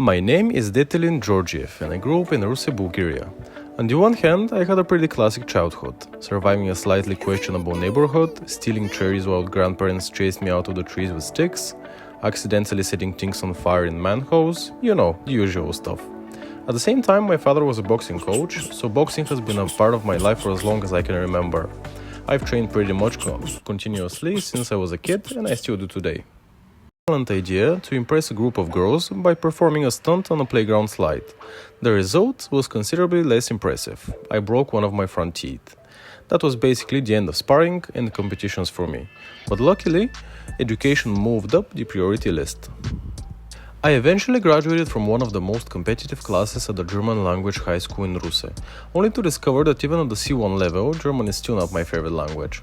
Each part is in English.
My name is Detelin Georgiev and I grew up in Russia, Bulgaria. On the one hand, I had a pretty classic childhood, surviving a slightly questionable neighborhood, stealing cherries while grandparents chased me out of the trees with sticks, accidentally setting things on fire in manholes, the usual stuff. At the same time, my father was a boxing coach, so boxing has been a part of my life for as long as I can remember. I've trained pretty much continuously since I was a kid, and I still do today. Idea to impress a group of girls by performing a stunt on a playground slide. The result was considerably less impressive. I broke one of my front teeth. That was basically the end of sparring and competitions for me. But luckily, education moved up the priority list. I eventually graduated from one of the most competitive classes at the German language high school in Russia, only to discover that even at the C1 level, German is still not my favorite language.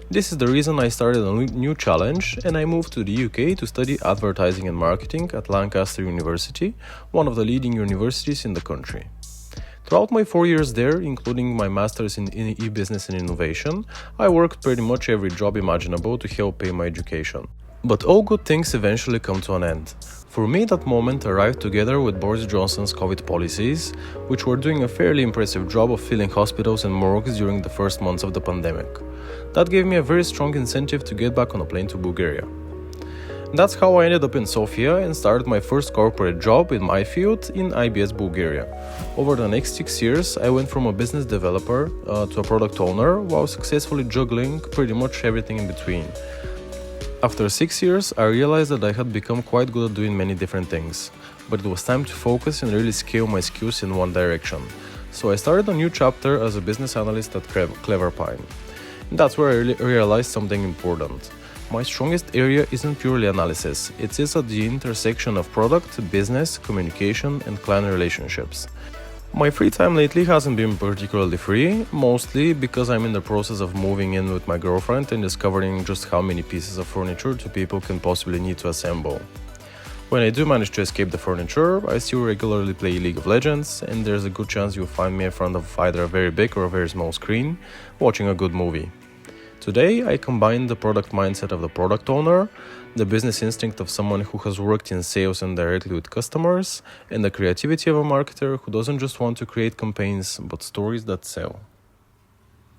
This is the reason I started a new challenge and I moved to the UK to study advertising and marketing at Lancaster University, one of the leading universities in the country. Throughout my 4 years there, including my master's in e-business and innovation, I worked pretty much every job imaginable to help pay my education. But all good things eventually come to an end. For me, that moment arrived together with Boris Johnson's COVID policies, which were doing a fairly impressive job of filling hospitals and morgues during the first months of the pandemic. That gave me a very strong incentive to get back on a plane to Bulgaria. That's how I ended up in Sofia and started my first corporate job in my field in IBS Bulgaria. Over the next 6 years, I went from a business developer to a product owner while successfully juggling pretty much everything in between. After 6 years, I realized that I had become quite good at doing many different things, but it was time to focus and really scale my skills in one direction. So I started a new chapter as a business analyst at Clever Pine. And that's where I realized something important. My strongest area isn't purely analysis, it is at the intersection of product, business, communication, and client relationships. My free time lately hasn't been particularly free, mostly because I'm in the process of moving in with my girlfriend and discovering just how many pieces of furniture two people can possibly need to assemble. When I do manage to escape the furniture, I still regularly play League of Legends, and there's a good chance you'll find me in front of either a very big or a very small screen, watching a good movie. Today, I combine the product mindset of the product owner, the business instinct of someone who has worked in sales and directly with customers, and the creativity of a marketer who doesn't just want to create campaigns, but stories that sell.